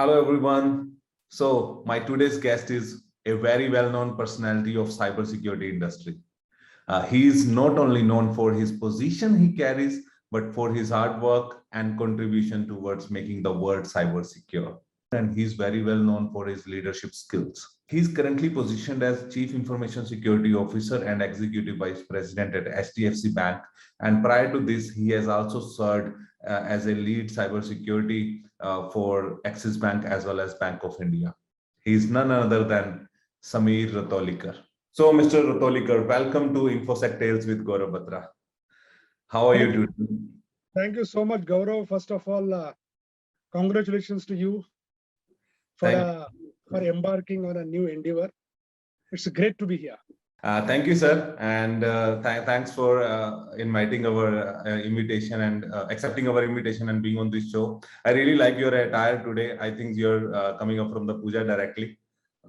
Hello, everyone. So my today's guest is a very well-known personality of cybersecurity industry. He is not only known for his position he carries, but for his hard work and contribution towards making the world cyber secure. And he's very well known for his leadership skills. He's currently positioned as Chief Information Security Officer and Executive Vice President at HDFC Bank. And prior to this, he has also served as a lead cybersecurity for Axis Bank as well as Bank of India. He is none other than Mr. Ratolikar. So, Mr. Ratolikar, welcome to Infosec Tales with Gaurav Batra. How are you doing? Thank you so much, Gaurav. First of all, congratulations to you for embarking on a new endeavor. It's great to be here. Thank you, sir, and thanks for inviting our invitation and accepting our invitation and being on this show. I really like your attire today. I think you're coming up from the puja directly,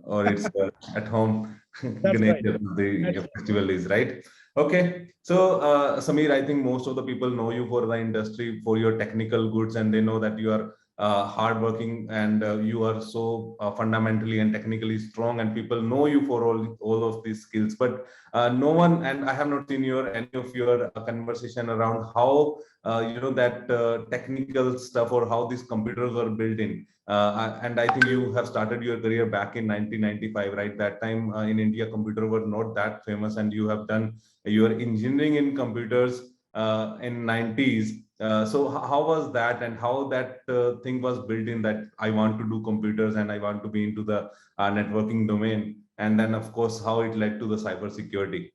or it's at home. That's right. The festival is right. Okay, so Samir, I think most of the people know you for the industry for your technical goods, and they know that you are hardworking and you are so fundamentally and technically strong, and people know you for all of these skills. But no one, and I have not seen any of your conversation around how that technical stuff or how these computers are built in. And I think you have started your career back in 1995, right? That time in India, computers were not that famous, and you have done your engineering in computers in 90s. So how was that, and how that thing was built in, that I want to do computers and I want to be into the networking domain, and then of course how it led to the cybersecurity?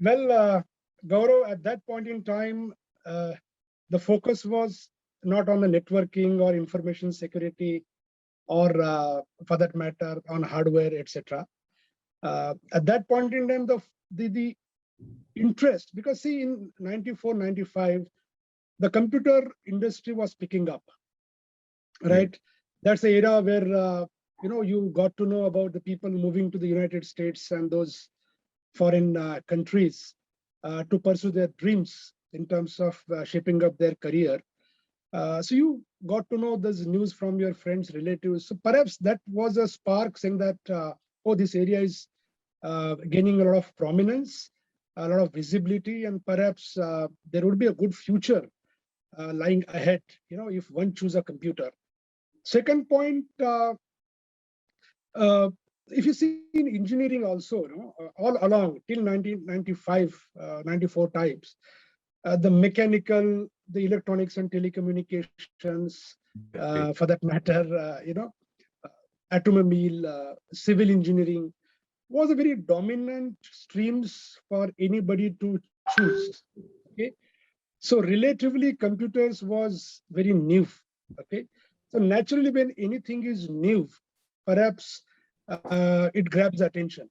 Well, Gaurav, at that point in time, the focus was not on the networking or information security, or for that matter on hardware, etc. At that point in time, the interest, because see, in 94, 95, the computer industry was picking up, right? That's the era where you got to know about the people moving to the United States and those foreign countries to pursue their dreams in terms of shaping up their career. So you got to know this news from your friends, relatives. So perhaps that was a spark saying that, oh, this area is gaining a lot of prominence, a lot of visibility, and perhaps there would be a good future lying ahead, if one chooses a computer. Second point, if you see in engineering also, all along till 1995, 94 types, the mechanical, the electronics and telecommunications, for that matter, automobile, civil engineering, was a very dominant streams for anybody to choose. Okay, so relatively computers was very new. Okay, so naturally when anything is new, perhaps it grabs attention.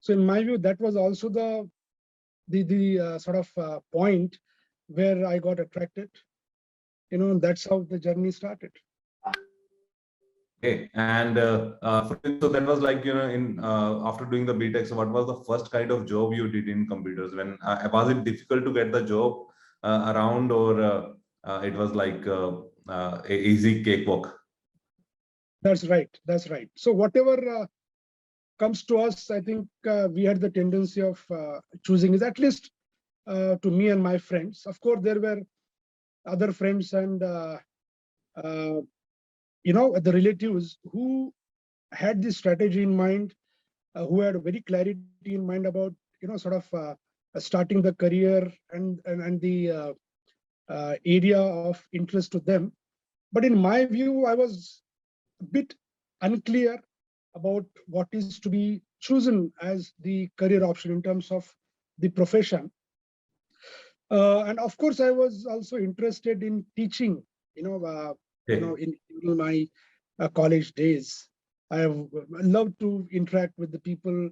So in my view, that was also the sort of point where I got attracted. That's how the journey started. Okay, and so that was like, in after doing the BTech, so what was the first kind of job you did in computers? When was it difficult to get the job around, or it was like a easy cakewalk? That's right. That's right. So whatever comes to us, I think we had the tendency of choosing is, at least to me and my friends. Of course, there were other friends and the relatives who had this strategy in mind, who had very clarity in mind about sort of starting the career and the area of interest to them. But in my view, I was a bit unclear about what is to be chosen as the career option in terms of the profession. And of course, I was also interested in teaching, in my college days. I have loved to interact with the people,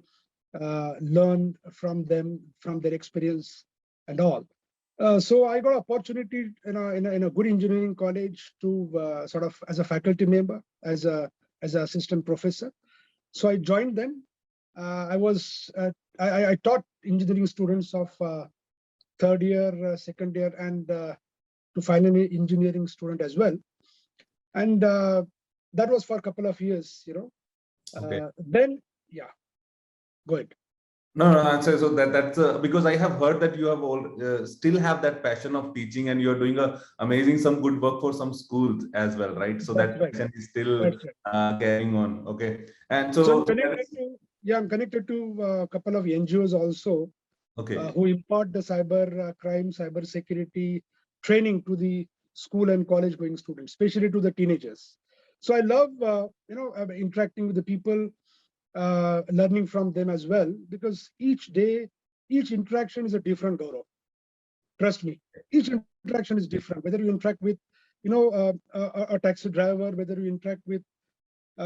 learn from them, from their experience and all. So I got opportunity in a good engineering college to sort of as a faculty member, as an assistant professor. So I joined them. I taught engineering students of third year, second year, and to final engineering student as well. And that was for a couple of years, Okay. Then, yeah, go ahead. No, answer. So that's because I have heard that you have still have that passion of teaching, and you are doing amazing some good work for some schools as well, right? So That's that right. passion is still That's right. carrying on. Okay, and So so I'm connected to, I'm connected to a couple of NGOs also okay, who impart the cyber crime, cyber security training to the school and college going students, especially to the teenagers. So I love, interacting with the people, learning from them as well, because each day, each interaction is a different Gaurav. Trust me, each interaction is different. Whether you interact with, a taxi driver, whether you interact with,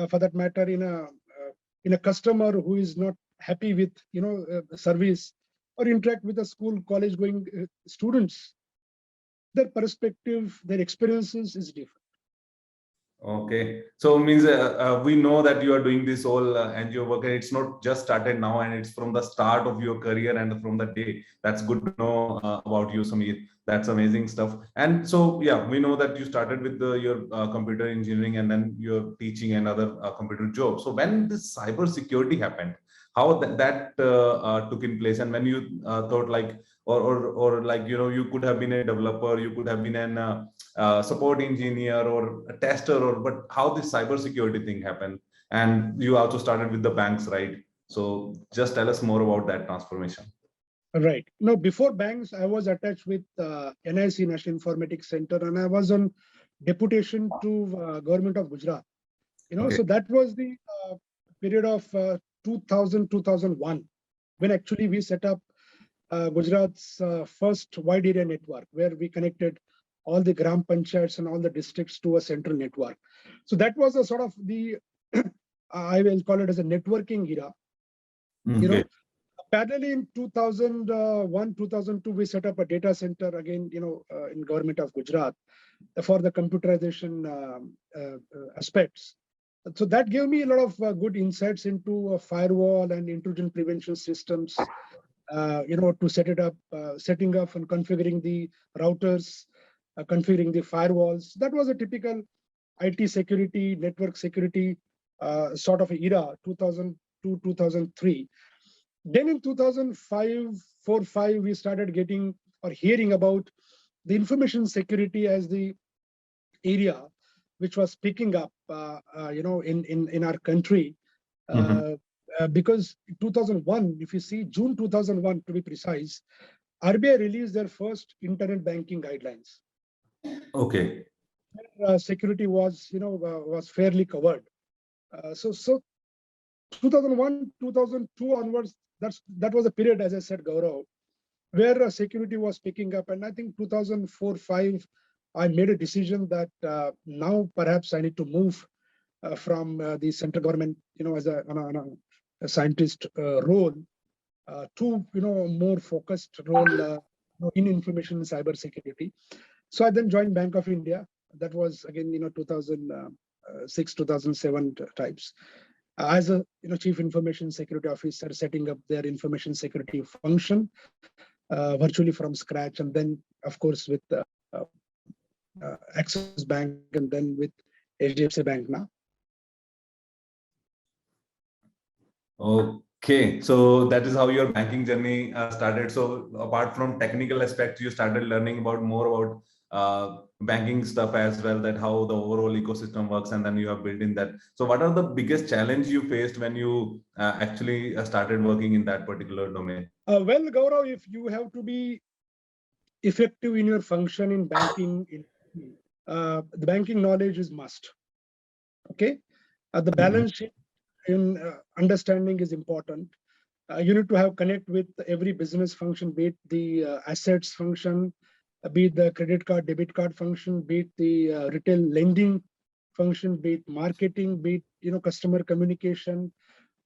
for that matter, in a customer who is not happy with, service, or interact with a school, college going students, their perspective, their experiences is different. okay. So means we know that you are doing this whole NGO work, and it's not just started now, and it's from the start of your career and from the day. That's good to know about you, Samir. That's amazing stuff. And so, yeah, we know that you started with your computer engineering, and then you're teaching another computer job. So when this cyber security happened, how that took in place, and when you thought like, or like, you could have been a developer, you could have been an support engineer or a tester, or but how this cyber security thing happened, and you also started with the banks, right? So just tell us more about that transformation. Right. No, before banks, I was attached with NIC, National Informatics Center, and I was on deputation to government of Gujarat. Okay. So that was the period of 2000, 2001, when actually we set up Gujarat's first wide area network, where we connected all the gram panchayats and all the districts to a central network. So that was a sort of the, I will call it as a networking era. Okay. Parallelly in 2001, 2002, we set up a data center again, in government of Gujarat for the computerization aspects. So that gave me a lot of good insights into firewall and intrusion prevention systems, to setting up and configuring the routers, configuring the firewalls. That was a typical IT security, network security sort of era, 2002, 2003. Then in 2005, 4, 5, we started getting or hearing about the information security as the area which was picking up, in our country. Because 2001, if you see June 2001 to be precise, RBI released their first internet banking guidelines. Okay. Security was fairly covered. So 2001, 2002 onwards, that was a period, as I said, Gaurav, where security was picking up. And I think 2004, 5, I made a decision that now perhaps I need to move from the central government, as on a scientist role to, more focused role in information and cyber security. So I then joined Bank of India. That was again, 2006, 2007 types. As a chief information security officer, setting up their information security function virtually from scratch, and then of course with Axis Bank, and then with HDFC Bank now. Okay, so that is how your banking journey started. So apart from technical aspects, you started learning about more about banking stuff as well, that how the overall ecosystem works, and then you have built in that. So what are the biggest challenge you faced when you actually started working in that particular domain? Well, Gaurav, if you have to be effective in your function in banking, the banking knowledge is must. Okay, the balance sheet in understanding is important. You need to have connect with every business function, be it the assets function, be it the credit card, debit card function, be it the retail lending function, be it marketing, be it customer communication,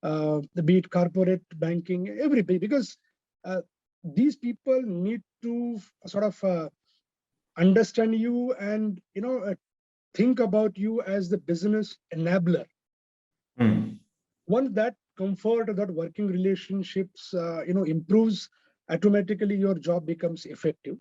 be it corporate banking, everything, because these people need to sort of understand you and think about you as the business enabler. Once that comfort, that working relationships improves, automatically your job becomes effective.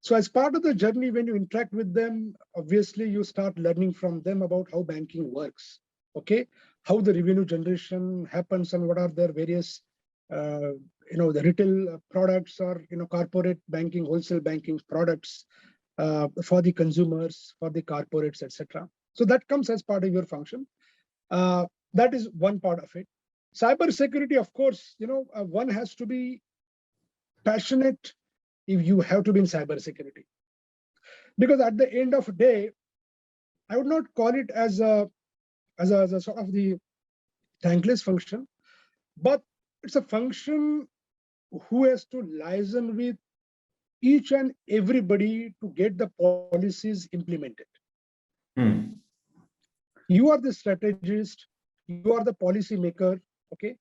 So as part of the journey, when you interact with them, obviously you start learning from them about how banking works, okay? How the revenue generation happens and what are their various, the retail products or, corporate banking, wholesale banking products for the consumers, for the corporates, etc. So that comes as part of your function. That is one part of it. Cybersecurity, of course, one has to be passionate if you have to be in cybersecurity. Because at the end of the day, I would not call it as a sort of the thankless function, but it's a function who has to liaison with each and everybody to get the policies implemented. You are the strategist, you are the policy maker, okay?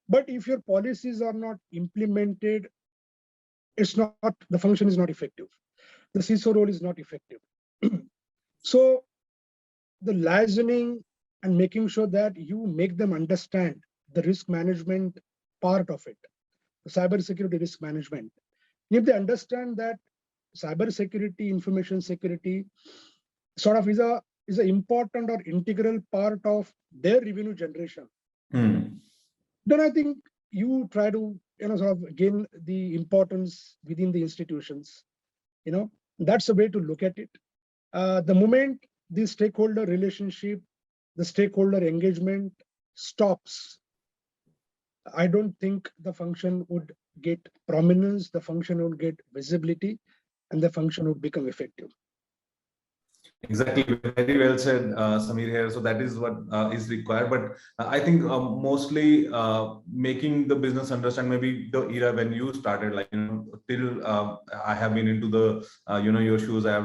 But if your policies are not implemented, the function is not effective. The CISO role is not effective. So the liaising and making sure that you make them understand the risk management part of it, the cybersecurity risk management. If they understand that cybersecurity, information security sort of is an important or integral part of their revenue generation, then I think you try to sort of gain the importance within the institutions. That's a way to look at it. The moment the stakeholder relationship, the stakeholder engagement stops, I don't think the function would get prominence, the function would get visibility, and the function would become effective. Exactly, very well said, Samir here. So that is what is required. But I think mostly making the business understand maybe the era when you started, like till I have been into the your shoes. I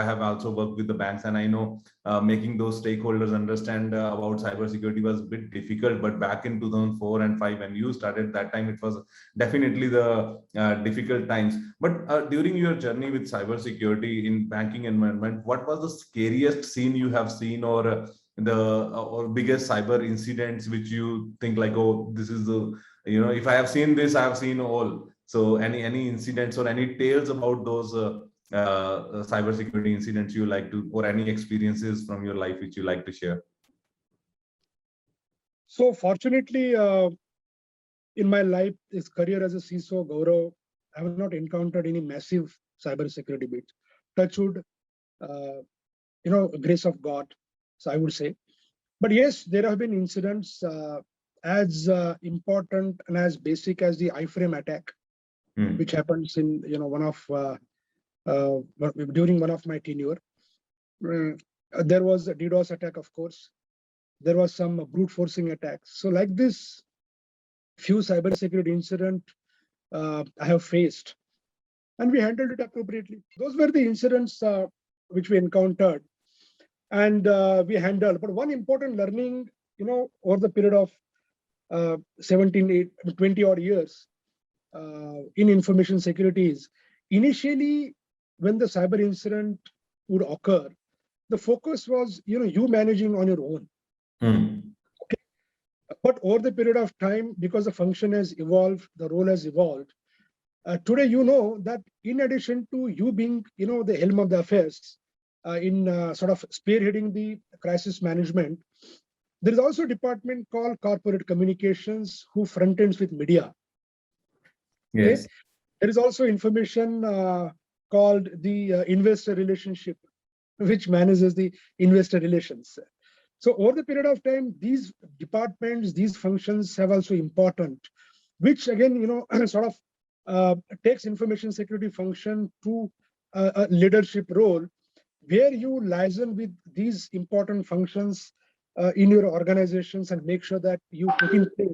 have also worked with the banks, and I know making those stakeholders understand about cybersecurity was a bit difficult. But back in 2004 and 5, when you started, that time it was definitely the difficult times. But during your journey with cybersecurity in banking environment, what was the scariest scene you have seen, or or biggest cyber incidents which you think like, oh, this is the, if I have seen this, I have seen all. So any incidents or any tales about those cybersecurity incidents you like to, or any experiences from your life which you like to share? So fortunately, in my life, this career as a CISO, Gaurav, I have not encountered any massive cybersecurity breach. Touch wood, grace of God, so I would say. But yes, there have been incidents as important and as basic as the iframe attack, which happens in during one of my tenure. There was a DDoS attack, of course. There was some brute forcing attacks. So like this, few cybersecurity incident I have faced, and we handled it appropriately. Those were the incidents which we encountered, and we handled. But one important learning, over the period of 20 odd years in information security is, initially when the cyber incident would occur, the focus was you managing on your own. Okay. But over the period of time, because the function has evolved, the role has evolved, today that in addition to you being the helm of the affairs in sort of spearheading the crisis management, there is also a department called corporate communications who front ends with media. Yes. Okay? There is also information called the investor relationship, which manages the investor relations. So over the period of time, these departments, these functions have also important, which again, sort of takes information security function to a leadership role, where you liaison with these important functions in your organizations and make sure that you put in place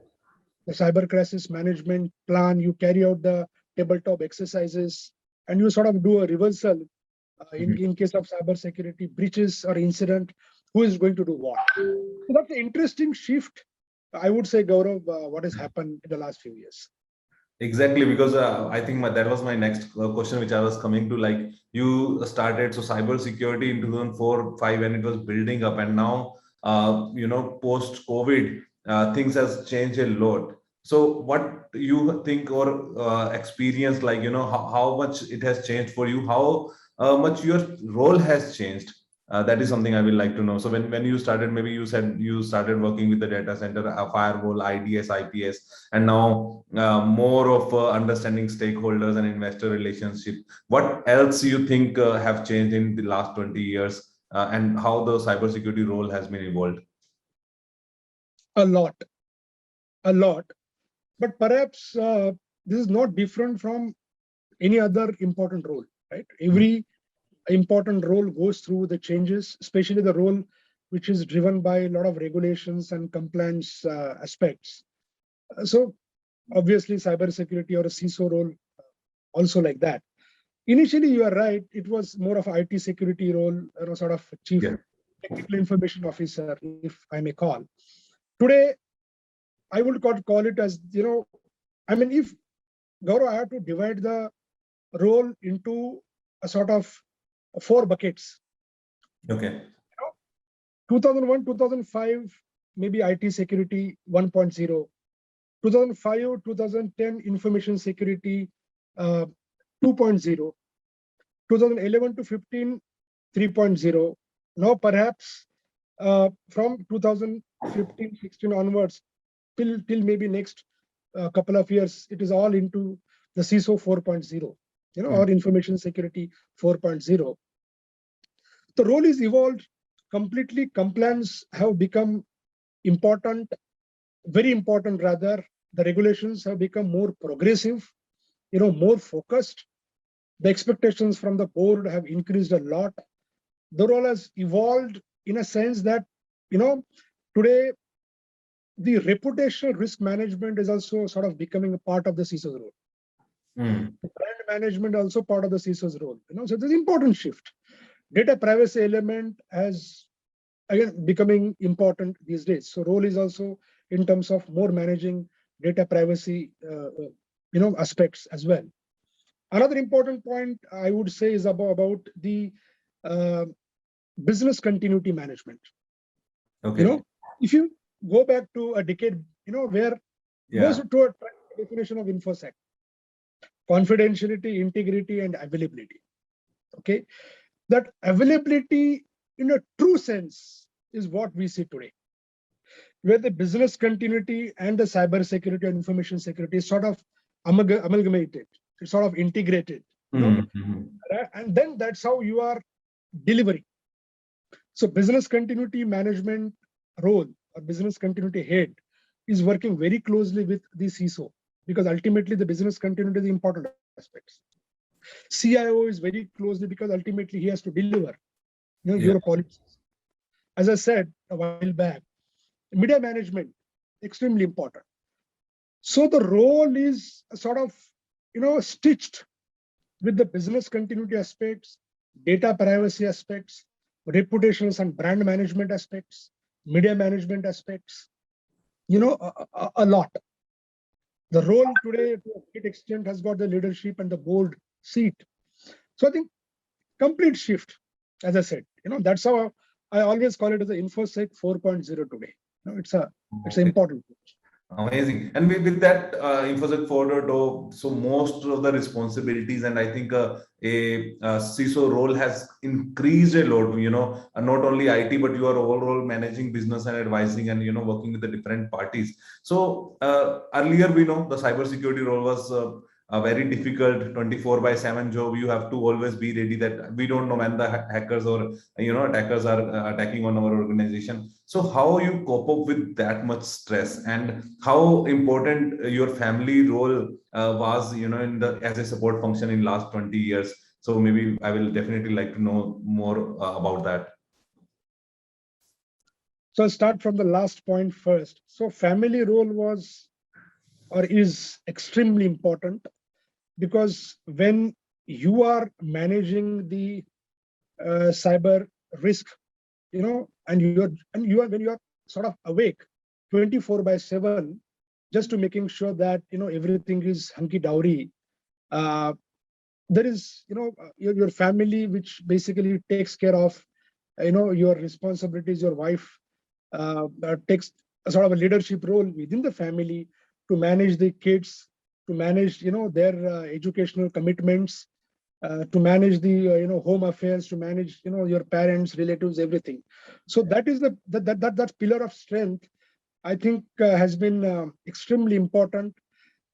the cyber crisis management plan, you carry out the tabletop exercises, and you sort of do a reversal in case of cyber security breaches or incident, who is going to do what. So that's an interesting shift, I would say, Gaurav, what has happened in the last few years. Exactly, because I think that was my next question, which I was coming to. Like, you started cyber security in 2004-5 when it was building up, and now post COVID things has changed a lot. So what you think or experience, like, how much it has changed for you, how much your role has changed? That is something I will like to know. So when you started, maybe you said you started working with the data center, firewall, IDS, IPS, and now more of understanding stakeholders and investor relationship. What else you think have changed in the last 20 years, and how the cybersecurity role has been evolved? A lot, a lot. But perhaps this is not different from any other important role, right? Every important role goes through the changes, especially the role which is driven by a lot of regulations and compliance aspects. So obviously cybersecurity or a CISO role also like that. Initially, you are right, it was more of IT security role, sort of chief technical information officer, if I may call. Today, I would call it as, I mean, if Gaurav, I have to divide the role into a sort of 4 buckets. Okay. 2001, 2005, maybe IT security 1.0. 2005, 2010, information security 2.0. 2011 to 15, 3.0. Now, perhaps from 2015, 16 onwards, till maybe next couple of years, it is all into the CISO 4.0, or information security 4.0. The role is evolved completely. Compliance have become important, very important rather. The regulations have become more progressive, more focused. The expectations from the board have increased a lot. The role has evolved in a sense that, today the reputational risk management is also sort of becoming a part of the CISO's role. Brand management also part of the CISO's role. So there's an important shift. Data privacy element has again becoming important these days. So role is also in terms of more managing data privacy, aspects as well. Another important point I would say is about the business continuity management. Okay. If you go back to a decade, where most toward definition of Infosec, confidentiality, integrity, and availability. Okay, that availability in a true sense is what we see today, where the business continuity and the cyber security and information security is sort of amalgamated, it's sort of integrated, and then that's how you are delivering. So business continuity management role or business continuity head is working very closely with the CISO, because ultimately the business continuity is the important aspects. CIO is very closely because ultimately he has to deliver, your policies. As I said a while back, media management, extremely important. So the role is sort of, stitched with the business continuity aspects, data privacy aspects, reputations and brand management aspects, media management aspects, a lot. The role today, to a great extent, has got the leadership and the board seat. So I think complete shift, as I said, that's how I always call it as the Infosec 4.0 today. It's an important. Amazing. And with that Infosec 4.0, so most of the responsibilities, and I think a CISO role has increased a lot, not only IT, but you are overall managing business and advising and, working with the different parties. So earlier, we know the cybersecurity role was a very difficult 24/7 job. You have to always be ready that we don't know when the hackers or, attackers are attacking on our organization. So how you cope up with that much stress, and how important your family role was, in the as a support function in last 20 years. So maybe I will definitely like to know more about that. So I'll start from the last point first. So family role was or is extremely important, because when you are managing the cyber risk, and when you are sort of awake 24/7, just to making sure that everything is hunky dory. There is your family, which basically takes care of your responsibilities. Your wife takes a sort of a leadership role within the family. to manage the kids, to manage, their educational commitments, to manage the, home affairs, to manage, your parents, relatives, everything. So that is that pillar of strength, I think, has been extremely important.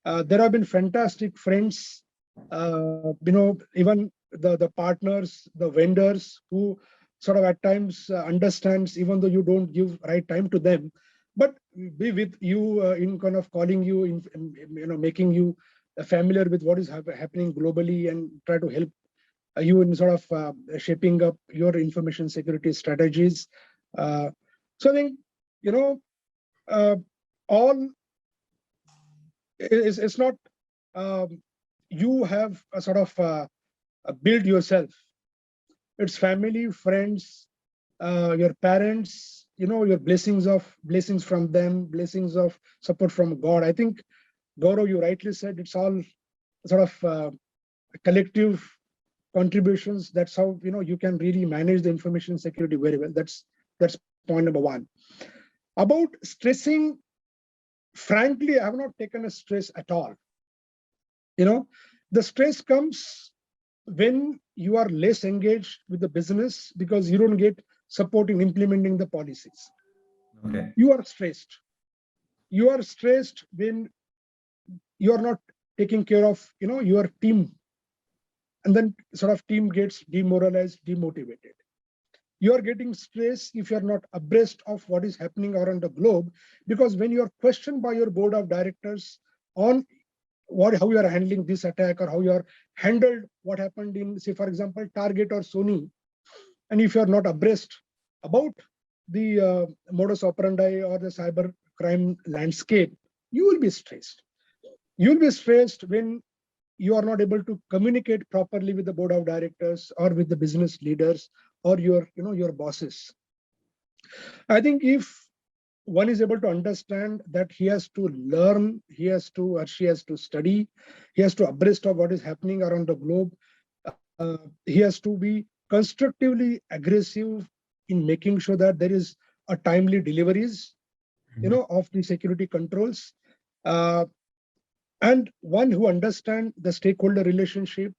There have been fantastic friends, even the partners, the vendors who sort of at times understands, even though you don't give right time to them, but be with you in kind of calling you, making you familiar with what is happening globally and try to help you in sort of shaping up your information security strategies. So I think, all it's not you have a sort of build yourself. It's family, friends, your parents, your blessings from them, blessings of support from God. I think, Gaurav, you rightly said it's all sort of collective contributions. That's how you can really manage the information security very well. That's point number one. About stressing, frankly, I have not taken a stress at all. The stress comes when you are less engaged with the business because you don't get support in implementing the policies. Okay. You are stressed. You are stressed when you are not taking care of your team, and then sort of team gets demoralized, demotivated. You are getting stress if you are not abreast of what is happening around the globe, because when you are questioned by your board of directors on how you are handling this attack, or how you are handled what happened in, say, for example, Target or Sony, and if you are not abreast about the modus operandi or the cyber crime landscape, you will be stressed. You will be stressed when you are not able to communicate properly with the board of directors or with the business leaders or your bosses. I think if one is able to understand that he has to learn, he has to, or she has to study, he has to abreast of what is happening around the globe, he has to be constructively aggressive in making sure that there is a timely deliveries, of the security controls, and one who understands the stakeholder relationship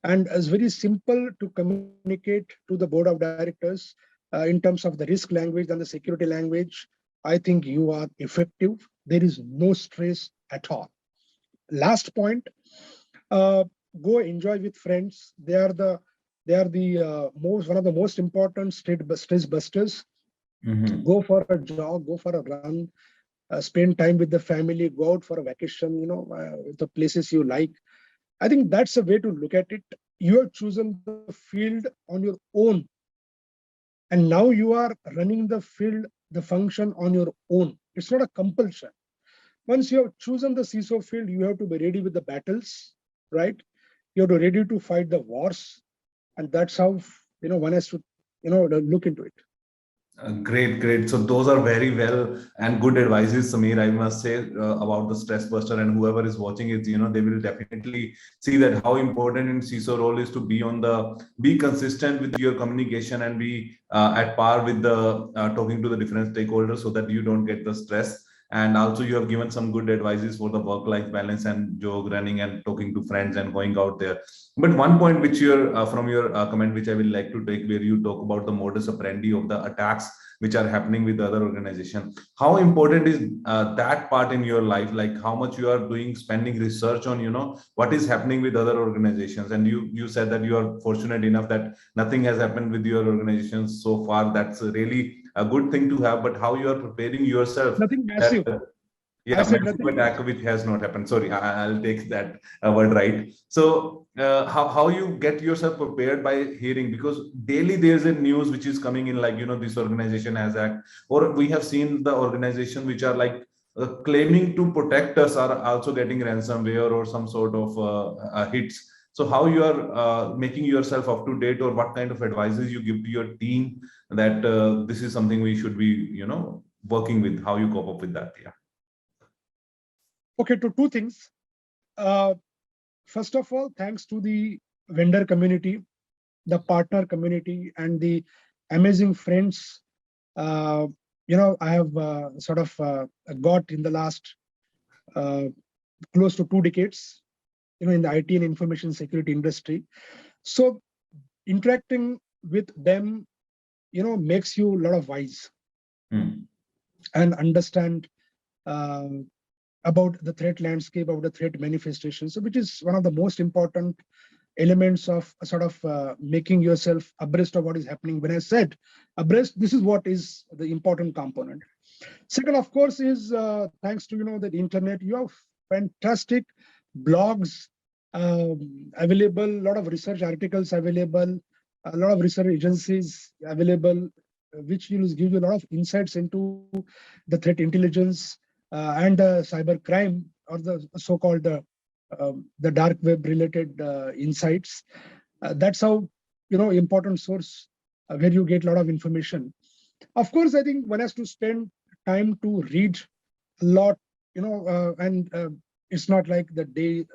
and is very simple to communicate to the board of directors in terms of the risk language and the security language. I think you are effective. There is no stress at all. Last point, go enjoy with friends. They are the one of the most important stress busters. Go for a jog, go for a run, spend time with the family, go out for a vacation, the places you like. I think that's a way to look at it. You have chosen the field on your own, and now you are running the field, the function on your own. It's not a compulsion. Once you have chosen the CISO field, you have to be ready with the battles, right? You have to be ready to fight the wars, and that's how one has to look into it. Great. So those are very well and good advices, Samir. I must say about the stress buster, and whoever is watching it, they will definitely see that how important in CISO role is to be consistent with your communication and be at par with the talking to the different stakeholders, so that you don't get the stress. And also, you have given some good advices for the work-life balance and jog running and talking to friends and going out there. But one point which from your comment, which I will like to take, where you talk about the modus operandi of the attacks which are happening with other organizations. How important is that part in your life? Like how much you are spending research on, what is happening with other organizations? And you said that you are fortunate enough that nothing has happened with your organization so far. That's really a good thing to have. But how you are preparing yourself? Nothing massive. Yeah, massive attack which has not happened. Sorry, I'll take that word right. So how you get yourself prepared by hearing, because daily there's a news which is coming in, like, this organization has act, or we have seen the organization which are like claiming to protect us are also getting ransomware or some sort of hits. So how you are making yourself up to date, or what kind of advices you give to your team that this is something we should be, working with, how you cope up with that? Yeah. Okay, to two things. First of all, thanks to the vendor community, the partner community, and the amazing friends I have sort of got in the last close to 2 decades, in the IT and information security industry. So interacting with them, makes you a lot of wise and understand about the threat landscape, about the threat manifestations, so which is one of the most important elements of sort of making yourself abreast of what is happening. When I said abreast, this is what is the important component. Second, of course, is thanks to the internet, you have fantastic blogs available, a lot of research articles available, a lot of research agencies available, which will give you a lot of insights into the threat intelligence and cyber crime, or the so-called the dark web related insights. That's how important source where you get a lot of information. Of course, I think one has to spend time to read a lot, and it's not like the day.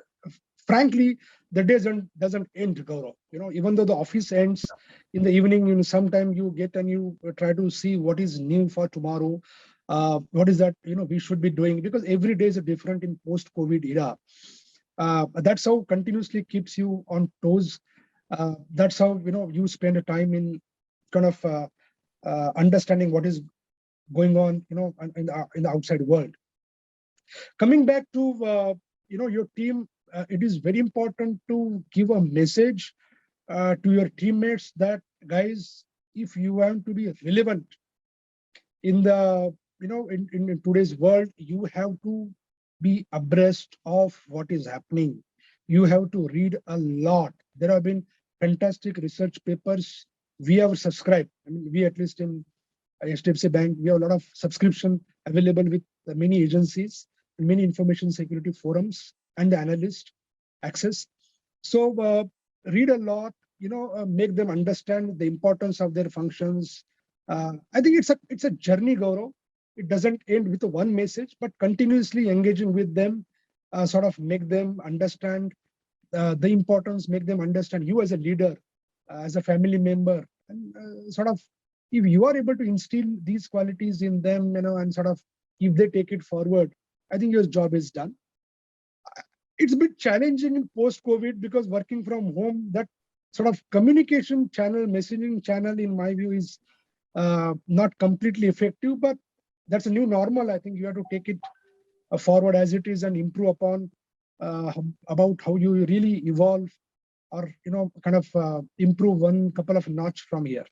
Frankly, the day doesn't end, Gaurav. Even though the office ends in the evening, sometime you get and you try to see what is new for tomorrow. What is that we should be doing, because every day is different in post-COVID era. That's how continuously keeps you on toes. That's how you spend a time in kind of understanding what is going on in the outside world. Coming back to your team, it is very important to give a message to your teammates that, guys, if you want to be relevant in the in today's world, you have to be abreast of what is happening. You have to read a lot. There have been fantastic research papers we have subscribed. I mean, we, at least in HDFC Bank, we have a lot of subscription available with many agencies and many information security forums and the analyst access. So read a lot, make them understand the importance of their functions. I think it's a journey, Gaurav. It doesn't end with one message, but continuously engaging with them, sort of make them understand the importance, make them understand you as a leader, as a family member, and sort of, if you are able to instill these qualities in them, and sort of, if they take it forward, I think your job is done. It's a bit challenging in post-COVID, because working from home, that sort of communication channel, messaging channel, in my view, is not completely effective, but that's a new normal. I think you have to take it forward as it is and improve upon about how you really evolve, or kind of improve one couple of notch from here.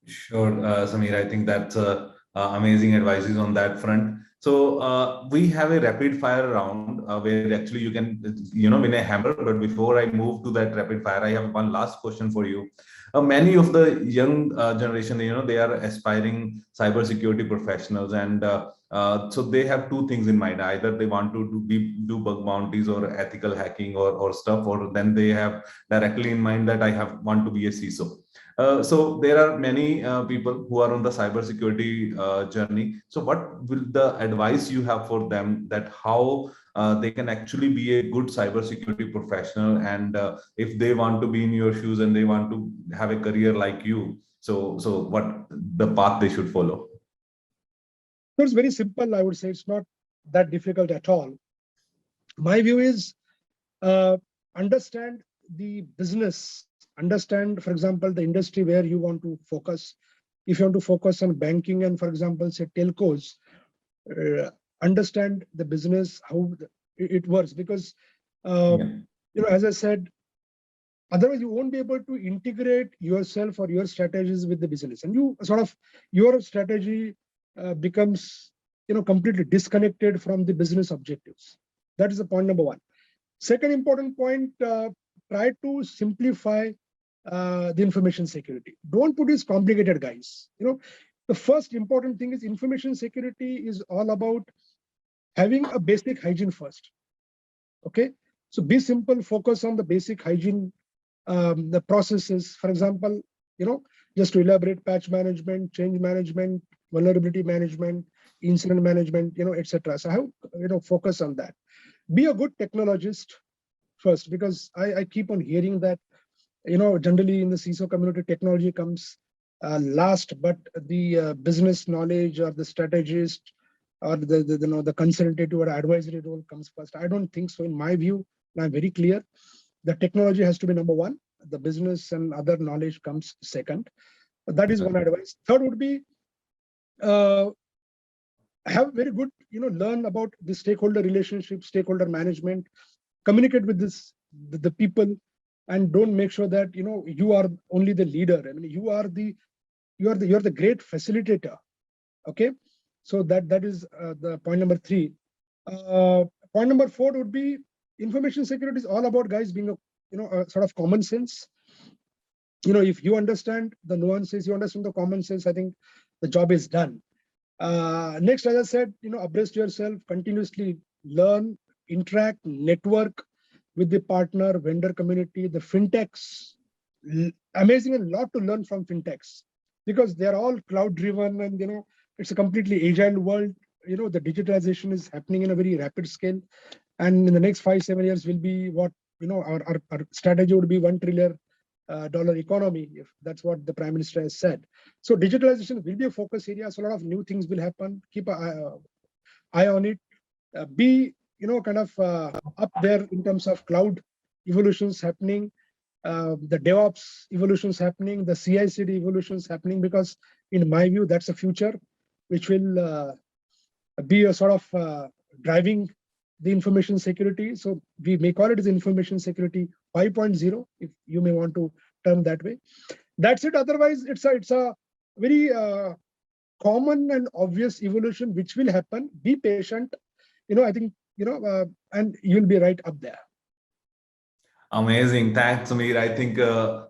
Sure, Samir, I think that's amazing advices on that front. So we have a rapid fire round where actually you can, win a hammer. But before I move to that rapid fire, I have one last question for you. Many of the young generation, they are aspiring cybersecurity professionals, and so they have two things in mind. Either they want to do bug bounties or ethical hacking or stuff, or then they have directly in mind that I want to be a CISO. So there are many people who are on the cybersecurity journey. So what will the advice you have for them, that how they can actually be a good cybersecurity professional, and if they want to be in your shoes and they want to have a career like you, so what the path they should follow? So it's very simple. I would say it's not that difficult at all. My view is understand the business. Understand, for example, the industry where you want to focus. If you want to focus on banking and, for example, say telcos, understand the business, how it works. Because, as I said, otherwise you won't be able to integrate yourself or your strategies with the business. And you sort of, your strategy becomes, completely disconnected from the business objectives. That is the point number one. Second important point, try to simplify the information security. Don't put this complicated, guys. The first important thing is information security is all about having a basic hygiene first. Okay, so be simple, focus on the basic hygiene, the processes. For example, just to elaborate, patch management, change management, vulnerability management, incident management, etc. So I have focus on that. Be a good technologist first, because I keep on hearing that generally in the CISO community, technology comes last, but the business knowledge or the strategist or the consultative or advisory role comes first. I don't think so. In my view, I'm very clear. The technology has to be number one. The business and other knowledge comes second. That is one advice. Third would be have very good, learn about the stakeholder relationship, stakeholder management, communicate with the people, and don't make sure that you are only the leader. I mean, you are the great facilitator. Okay, so that is the point number 3. Point number 4 would be information security is all about, guys, being a sort of common sense. If you understand the nuances, you understand the common sense, I think the job is done. Next, as I said, abreast yourself, continuously learn, interact, network with the partner, vendor community, the fintechs. Amazing, and a lot to learn from fintechs, because they're all cloud driven, and it's a completely agile world. The digitalization is happening in a very rapid scale, and in the next 5-7 years will be what our strategy would be $1 trillion economy, if that's what the Prime Minister has said. So digitalization will be a focus area. So a lot of new things will happen. Keep an eye on it. Be kind of up there in terms of cloud evolutions happening, the DevOps evolutions happening, the CI/CD evolutions happening, because in my view that's a future which will be a sort of driving the information security. So we may call it as information security 5.0, if you may want to term that way. That's it. Otherwise, it's a very common and obvious evolution which will happen. Be patient. I think and you'll be right up there. Amazing. Thanks, Samir. I think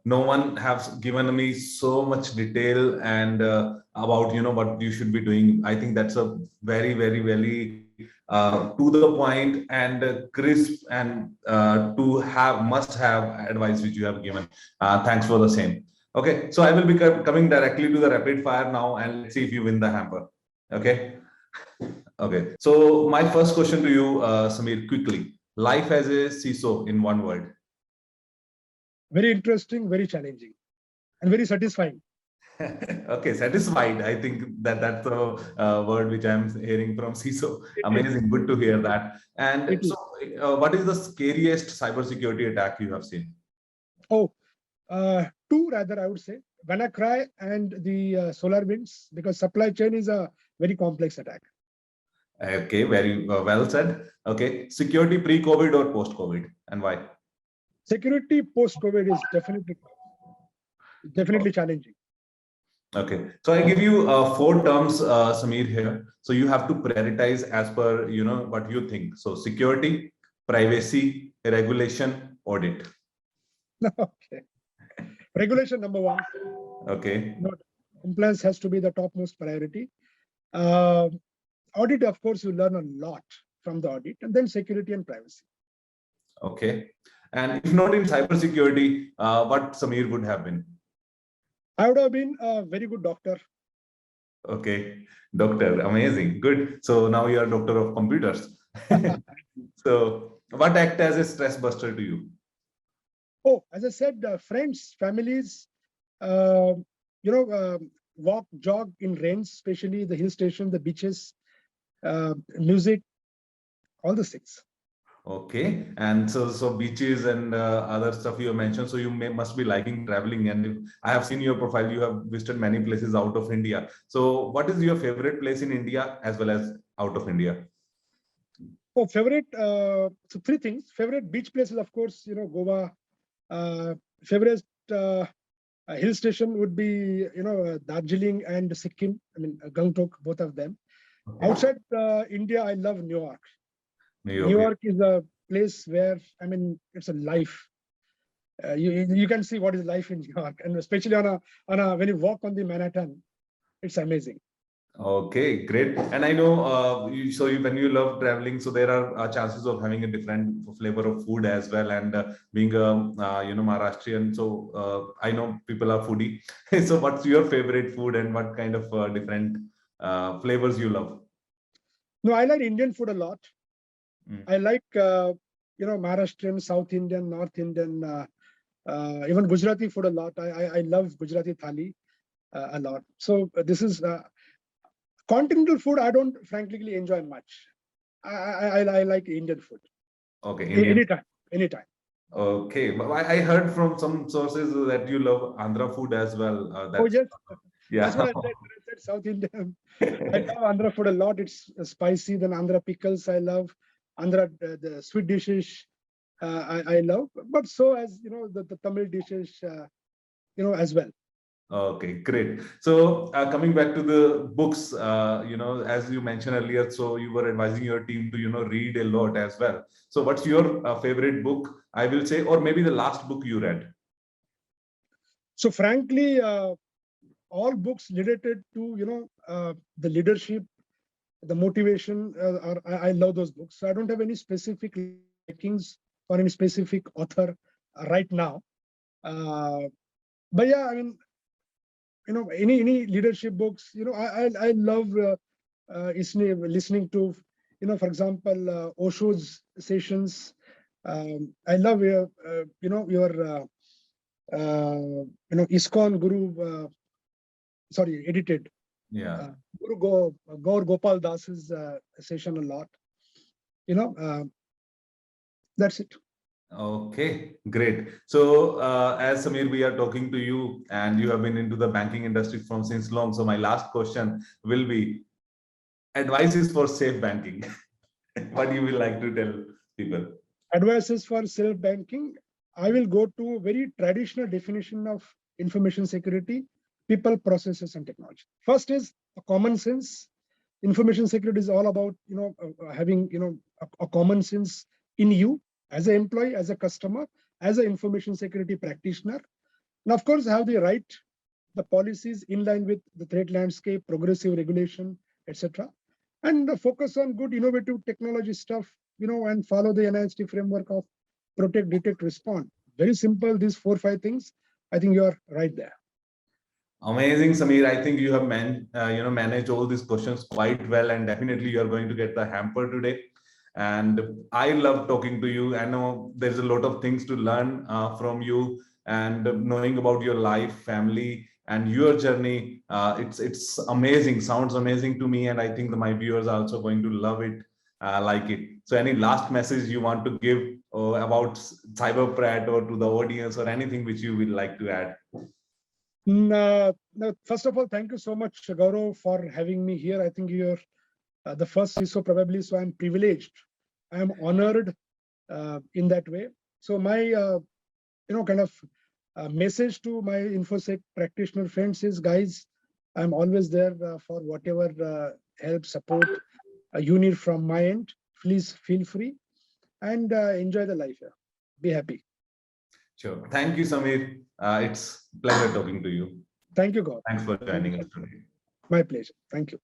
no one has given me so much detail and about what you should be doing. I think that's a very, very, very to the point and crisp and must have advice which you have given. Thanks for the same. Okay, so I will be coming directly to the rapid fire now, and let's see if you win the hamper. Okay. Okay. So my first question to you, Samir, quickly. Life as a CISO in one word. Very interesting, very challenging, and very satisfying. Okay, satisfied. I think that's the word which I'm hearing from CISO. Amazing, good to hear that. And so, what is the scariest cybersecurity attack you have seen? Oh, 2 rather, I would say. WannaCry and the SolarWinds, because supply chain is a very complex attack. Okay, very well said. Okay, security pre-COVID or post-COVID, and why? Security post-COVID is definitely challenging. Okay, so I give you 4 terms, Samir, here. So you have to prioritize as per what you think. So security, privacy, regulation, audit. Okay. Regulation number 1. Okay. Compliance has to be the topmost priority. Audit, of course, you learn a lot from the audit, and then security and privacy. Okay. And if not in cybersecurity, what Samir would have been? I would have been a very good doctor. Okay, doctor, amazing, good. So now you are doctor of computers. So what act as a stress buster to you? Oh, as I said, friends, families, walk, jog in rains, especially the hill station, the beaches, music, all the things. Okay, and so beaches and other stuff you have mentioned. So you must be liking traveling, and I have seen your profile. You have visited many places out of India. So what is your favorite place in India as well as out of India? Oh, favorite. So 3 things. Favorite beach places, of course, Goa. Favorite hill station would be Darjeeling and Sikkim. I mean Gangtok, both of them. Okay. Outside India, I love New York. New York is a place where, I mean, it's a life. You can see what is life in New York, and especially on a when you walk on the Manhattan, it's amazing. Okay, great. And I know when you love traveling, so there are chances of having a different flavor of food as well. And being a Maharashtrian, so I know people are foodie. So what's your favorite food, and what kind of different flavors you love? No, I like Indian food a lot. I like Maharashtrian, South Indian, North Indian, even Gujarati food a lot. I love Gujarati thali a lot. So this is Continental food, I don't frankly enjoy much. I like Indian food. Okay, Indian. Anytime. Okay, but I heard from some sources that you love Andhra food as well. Oh yes, yeah. that's what I said. When I said South Indian, I love Andhra food a lot. It's spicy. Then Andhra pickles, I love. Andhra the sweet dishes, I love. But so as the Tamil dishes, as well. Okay, great. So coming back to the books, as you mentioned earlier, so you were advising your team to, read a lot as well. So what's your favorite book, I will say, or maybe the last book you read? So frankly, all books related to, the leadership, the motivation, I love those books. So I don't have any specific likings or any specific author right now. But yeah, I mean, any leadership books, I love listening to, for example, Osho's sessions. I love your ISKCON Guru, edited. Yeah. Guru Gaur Gopal Das's session a lot. That's it. Okay, great. So as Samir, we are talking to you and you have been into the banking industry from since long. So my last question will be advices for safe banking. What you will like to tell people? Advices for safe banking. I will go to a very traditional definition of information security: people, processes, and technology. First is a common sense. Information security is all about having a common sense in you as an employee, as a customer, as an information security practitioner. And of course, have the right, the policies in line with the threat landscape, progressive regulation, etc. And focus on good innovative technology stuff, and follow the NIST framework of protect, detect, respond. Very simple, these 4 or 5 things. I think you're right there. Amazing, Samir. I think you have managed all these questions quite well, and definitely you are going to get the hamper today. And I love talking to you. I know there's a lot of things to learn from you, and knowing about your life, family, and your journey. It's amazing. Sounds amazing to me, and I think my viewers are also going to love it, like it. So, any last message you want to give about CyberPrat or to the audience, or anything which you would like to add? No, first of all, thank you so much, Gaurav, for having me here. I think you're the first CISO probably, so I'm privileged. I'm honored in that way. So my, kind of message to my InfoSec practitioner friends is, guys, I'm always there for whatever help, support you need from my end. Please feel free and enjoy the life here. Be happy. Sure. Thank you, Samir. It's a pleasure talking to you. Thank you, God. Thanks for joining us today. My pleasure. Thank you.